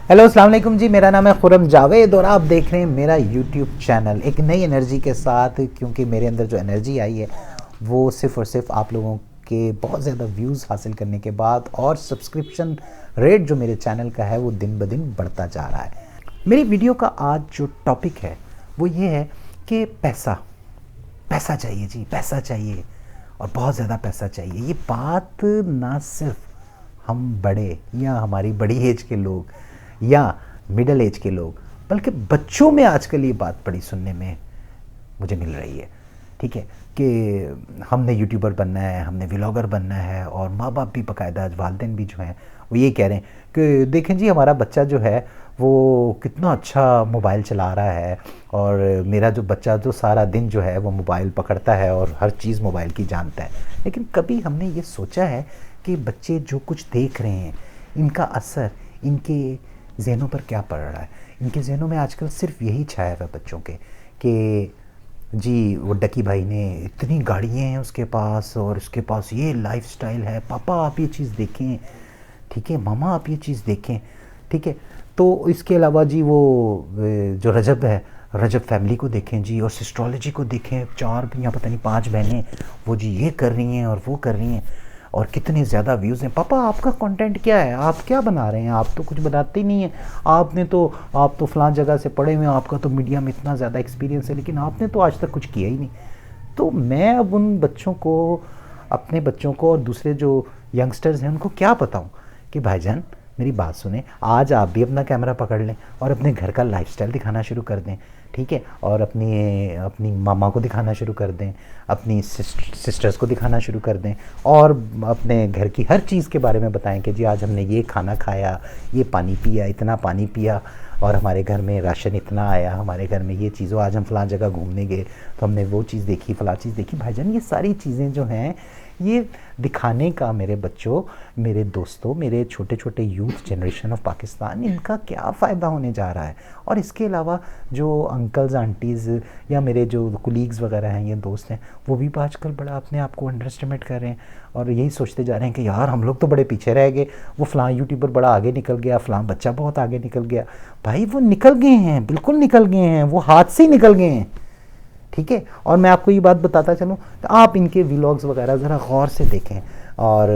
Hello अस्सलाम वालेकुम जी, मेरा नाम है खुरम जावेद और आप देख रहे हैं मेरा यूट्यूब चैनल एक नई एनर्जी के साथ। क्योंकि मेरे अंदर जो एनर्जी आई है वो सिर्फ़ और सिर्फ आप लोगों के बहुत ज़्यादा व्यूज़ हासिल करने के बाद और सब्सक्रिप्शन रेट जो मेरे चैनल का है वो दिन ब दिन बढ़ता जा रहा है। मेरी वीडियो का आज जो टॉपिक है वो ये है कि पैसा पैसा चाहिए जी, पैसा चाहिए और बहुत ज़्यादा पैसा चाहिए। ये बात ना सिर्फ हम बड़े या हमारी बड़ी एज के लोग या मिडिल एज के लोग बल्कि बच्चों में आजकल ये बात बड़ी सुनने में मुझे मिल रही है। ठीक है कि हमने यूट्यूबर बनना है, हमने व्लॉगर बनना है और माँ बाप भी बाकायदा वालिदैन भी जो हैं वो ये कह रहे हैं कि देखें जी हमारा बच्चा जो है वो कितना अच्छा मोबाइल चला रहा है और मेरा जो बच्चा जो सारा दिन जो है वो मोबाइल पकड़ता है और हर चीज़ मोबाइल की जानता है। लेकिन कभी हमने ये सोचा है कि बच्चे जो कुछ देख रहे हैं इनका असर इनके ज़हनों पर क्या पड़ रहा है। इनके ज़हनों में आजकल सिर्फ यही छाया हुआ है बच्चों के कि जी वो डकी भाई ने इतनी गाड़ियाँ हैं उसके पास और उसके पास ये लाइफस्टाइल है, पापा आप ये चीज़ देखें, ठीक है मामा आप ये चीज़ देखें, ठीक है। तो इसके अलावा जी वो जो रजब है, रजब फैमिली को देखें जी और सिस्ट्रोलॉजी को देखें, 4 या पता नहीं 5 बहनें वो जी ये कर रही हैं और वो कर रही हैं और कितने ज़्यादा व्यूज़ हैं। पापा आपका कंटेंट क्या है, आप क्या बना रहे हैं, आप तो कुछ बनाते ही नहीं हैं, आप तो फ़लाँ जगह से पढ़े हुए हैं, आपका तो मीडिया में इतना ज़्यादा एक्सपीरियंस है लेकिन आपने तो आज तक कुछ किया ही नहीं। तो मैं अब उन बच्चों को, अपने बच्चों को और दूसरे जो यंगस्टर्स हैं उनको क्या बताऊं कि भाईजान मेरी बात सुने, आज आप भी अपना कैमरा पकड़ लें और अपने घर का लाइफस्टाइल दिखाना शुरू कर दें, ठीक है। और अपनी अपनी मामा को दिखाना शुरू कर दें, अपनी सिस्टर्स को दिखाना शुरू कर दें और अपने घर की हर चीज़ के बारे में बताएं कि जी आज हमने ये खाना खाया, ये पानी पिया, इतना पानी पिया और हमारे घर में राशन इतना आया, हमारे घर में ये चीज़ों, आज हम फ़लाँ जगह घूमने गए तो हमने वो चीज़ देखी, फ़लाँ चीज़ देखी। भाईजान ये सारी चीज़ें जो हैं ये दिखाने का मेरे बच्चों, मेरे दोस्तों, मेरे छोटे छोटे यूथ जनरेशन ऑफ पाकिस्तान, इनका क्या फ़ायदा होने जा रहा है। और इसके अलावा जो अंकल्स आंटीज़ या मेरे जो कुलीग्स वगैरह हैं, ये दोस्त हैं, वो भी आजकल बड़ा अपने आप को अंडर एस्टिमेट कर रहे हैं और यही सोचते जा रहे हैं कि यार हम लोग तो बड़े पीछे रह गए, वो फ़लाँ यूट्यूबर बड़ा आगे निकल गया, फ़लाँ बच्चा बहुत आगे निकल गया। भाई वो निकल गए हैं, बिल्कुल निकल गए हैं, वो हाथ से ही निकल गए हैं, ठीक है। और मैं आपको ये बात बताता चलूँ तो आप इनके व्लॉग्स वगैरह ज़रा गौर से देखें और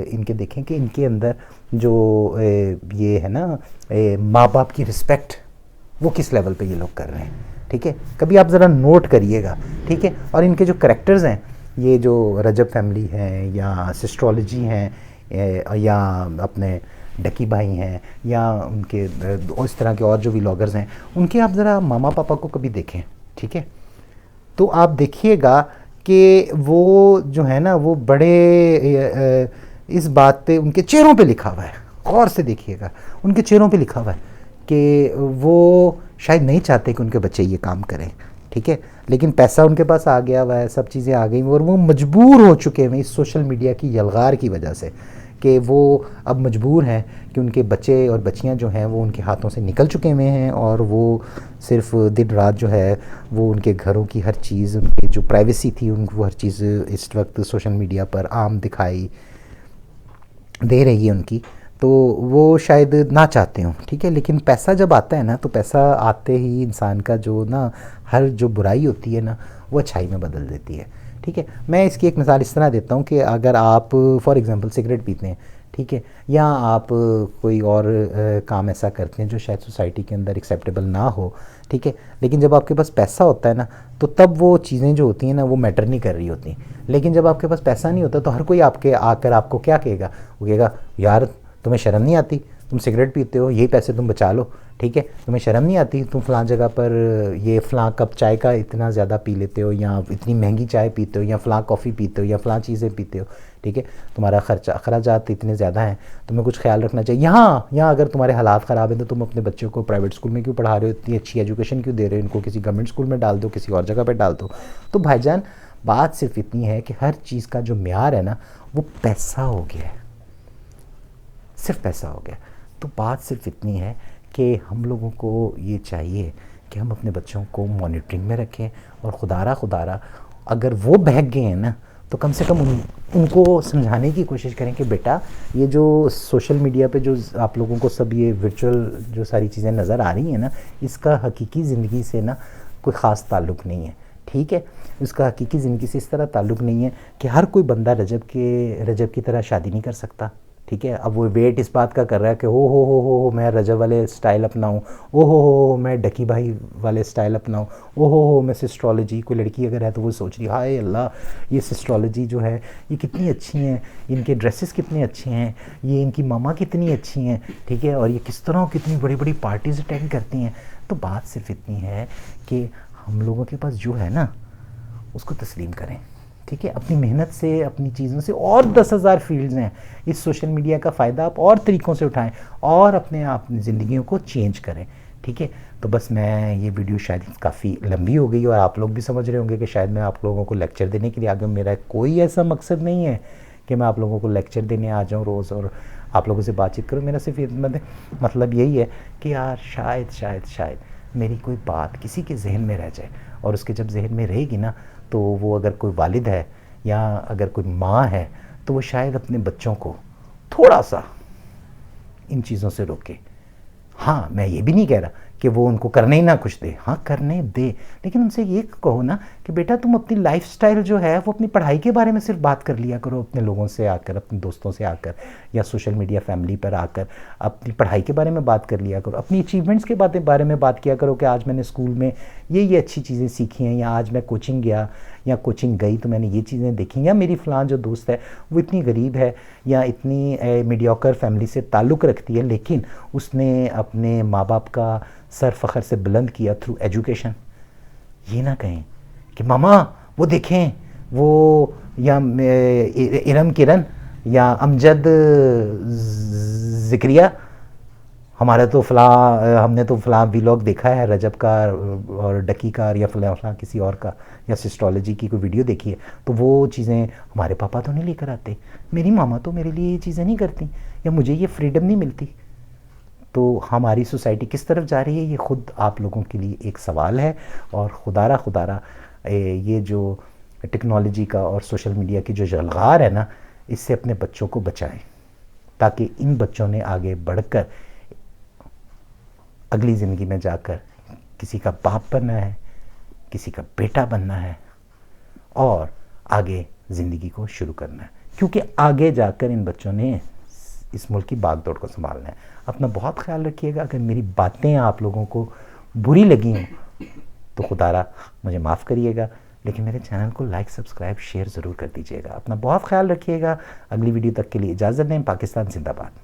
इनके देखें कि इनके अंदर जो ये है ना माँ बाप की रिस्पेक्ट वो किस लेवल पे ये लोग कर रहे हैं, ठीक है। कभी आप ज़रा नोट करिएगा, ठीक है। और इनके जो करेक्टर्स हैं, ये जो रजब फैमिली हैं या सिस्ट्रोलॉजी हैं या अपने डकी भाई हैं या उनके इस तरह के और जो व्लॉगर्स हैं, उनके आप ज़रा मामा पापा को कभी देखें, ठीक है। तो आप देखिएगा कि वो जो है ना वो बड़े इस बात पे उनके चेहरों पे लिखा हुआ है, गौर से देखिएगा उनके चेहरों पे लिखा हुआ है कि वो शायद नहीं चाहते कि उनके बच्चे ये काम करें, ठीक है। लेकिन पैसा उनके पास आ गया हुआ है, सब चीज़ें आ गई और वो मजबूर हो चुके हैं इस सोशल मीडिया की यलगार की वजह से कि वो अब मजबूर हैं कि उनके बच्चे और बच्चियां जो हैं वो उनके हाथों से निकल चुके हुए हैं और वो सिर्फ दिन रात जो है वो उनके घरों की हर चीज़, उनकी जो प्राइवेसी थी उनको हर चीज़ इस वक्त सोशल मीडिया पर आम दिखाई दे रही है उनकी। तो वो शायद ना चाहते हों, ठीक है। लेकिन पैसा जब आता है ना तो पैसा आते ही इंसान का जो ना हर जो बुराई होती है ना वो अच्छाई में बदल देती है, ठीक है। मैं इसकी एक मिसाल इस तरह देता हूँ कि अगर आप फॉर एग्ज़ाम्पल सिगरेट पीते हैं, ठीक है, या आप कोई और काम ऐसा करते हैं जो शायद सोसाइटी के अंदर एक्सेप्टेबल ना हो, ठीक है। लेकिन जब आपके पास पैसा होता है ना तो तब वो चीज़ें जो होती हैं ना वो मैटर नहीं कर रही होती। लेकिन जब आपके पास पैसा नहीं होता तो हर कोई आपके आकर आपको क्या कहेगा, वो कहेगा यार तुम्हें शर्म नहीं आती, तुम सिगरेट पीते हो, यही पैसे तुम बचा लो, ठीक है। तुम्हें शर्म नहीं आती, तुम फ़लाँ जगह पर ये फ़लाँ कप चाय का इतना ज़्यादा पी लेते हो या इतनी महंगी चाय पीते हो या फ़लाँ कॉफ़ी पीते हो या फ़लाँ चीज़ें पीते हो, ठीक है। तुम्हारा खर्चा अखराजात इतने ज़्यादा हैं, तुम्हें कुछ ख्याल रखना चाहिए। यहाँ अगर तुम्हारे हालात ख़राब हैं तो तुम अपने बच्चों को प्राइवेट स्कूल में क्यों पढ़ा रहे हो, इतनी अच्छी एजुकेशन क्यों दे रहे हो, इनको किसी गवर्नमेंट स्कूल में डाल दो, किसी और जगह पर डाल दो। तो भाईजान बात सिर्फ इतनी है कि हर चीज़ का जो म्यार है ना वो पैसा हो गया है, सिर्फ पैसा हो गया। तो बात सिर्फ इतनी है कि हम लोगों को ये चाहिए कि हम अपने बच्चों को मॉनिटरिंग में रखें और खुदारा अगर वो बहक गए हैं ना तो कम से कम उनको समझाने की कोशिश करें कि बेटा ये जो सोशल मीडिया पे जो आप लोगों को सब ये वर्चुअल जो सारी चीज़ें नज़र आ रही हैं ना, इसका हकीकी ज़िंदगी से ना कोई ख़ास ताल्लुक़ नहीं है, ठीक है। उसका हकीकी ज़िंदगी से इस तरह ताल्लुक़ नहीं है कि हर कोई बंदा रजब की तरह शादी नहीं कर सकता, ठीक है। अब वो वेट इस बात का कर रहा है कि हो मैं रजब वाले स्टाइल अपनाऊँ, ओ हो मैं डकी भाई वाले स्टाइल अपनाऊँ, ओ हो मैं सिस्ट्रोलॉजी, कोई लड़की अगर है तो वो सोच रही हाय अल्लाह ये सिस्ट्रोलॉजी जो है ये कितनी अच्छी हैं, इनके ड्रेसेस कितने अच्छे हैं, ये इनकी मामा कितनी अच्छी हैं, ठीक है, और ये किस तरह कितनी बड़ी बड़ी पार्टीज़ अटेंड करती हैं। तो बात सिर्फ इतनी है कि हम लोगों के पास जो है ना उसको तस्लीम करें, ठीक है। अपनी मेहनत से, अपनी चीज़ों से, और 10,000 फील्ड्स हैं, इस सोशल मीडिया का फ़ायदा आप और तरीक़ों से उठाएं और अपने आप ज़िंदगियों को चेंज करें, ठीक है। तो बस मैं ये वीडियो शायद काफ़ी लंबी हो गई और आप लोग भी समझ रहे होंगे कि शायद मैं आप लोगों को लेक्चर देने के लिए आ गया। मेरा कोई ऐसा मकसद नहीं है कि मैं आप लोगों को लेक्चर देने आ जाऊँ रोज़ और आप लोगों से बातचीत करूँ। मेरा सिर्फ मतलब यही है कि यार शायद मेरी कोई बात किसी के जहन में रह जाए, और उसके जब जहन में रहेगी ना तो वो अगर कोई वालिद है या अगर कोई माँ है तो वो शायद अपने बच्चों को थोड़ा सा इन चीज़ों से रोके। हाँ, मैं ये भी नहीं कह रहा कि वो उनको करने ही ना कुछ दे, हाँ करने दे, लेकिन उनसे ये कहो ना कि बेटा तुम अपनी लाइफस्टाइल जो है वो अपनी पढ़ाई के बारे में सिर्फ बात कर लिया करो, अपने लोगों से आकर, अपने दोस्तों से आकर या सोशल मीडिया फैमिली पर आकर अपनी पढ़ाई के बारे में बात कर लिया करो, अपनी अचीवमेंट्स के बारे में बात किया करो कि आज मैंने स्कूल में ये अच्छी चीज़ें सीखी हैं, या आज मैं कोचिंग गया या कोचिंग गई तो मैंने ये चीज़ें देखी, या मेरी फ़लाँ जो दोस्त है वो इतनी गरीब है या इतनी मीडियोकर फैमिली से ताल्लुक़ रखती है, लेकिन उसने अपने माँ बाप का सर फ़ख्र से बुलंद किया थ्रू एजुकेशन। ये ना कहें कि मामा वो देखें वो या इरम किरण या अमजद ज़िक्रिया, हमारा तो हमने तो फ़लाँ व्लॉग देखा है रजब का और डकी का या फ़लाँ किसी और का, या सिस्ट्रोलॉजी की कोई वीडियो देखी है, तो वो चीज़ें हमारे पापा तो नहीं लेकर आते, मेरी मामा तो मेरे लिए ये चीज़ें नहीं करती, या मुझे ये फ्रीडम नहीं मिलती। तो हमारी सोसाइटी किस तरफ जा रही है ये ख़ुद आप लोगों के लिए एक सवाल है। और खुदारा ये जो टेक्नोलॉजी का और सोशल मीडिया की जो जलगार है ना, इससे अपने बच्चों को बचाएं, ताकि इन बच्चों ने आगे बढ़कर अगली ज़िंदगी में जाकर किसी का बाप बनना है, किसी का बेटा बनना है और आगे ज़िंदगी को शुरू करना है, क्योंकि आगे जाकर इन बच्चों ने इस मुल्क की बागडोर को संभालना है। अपना बहुत ख्याल रखिएगा। अगर मेरी बातें आप लोगों को बुरी लगी हों तो खुदारा मुझे माफ़ करिएगा, लेकिन मेरे चैनल को लाइक, सब्सक्राइब, शेयर ज़रूर कर दीजिएगा। अपना बहुत ख्याल रखिएगा। अगली वीडियो तक के लिए इजाज़त दें। पाकिस्तान जिंदाबाद।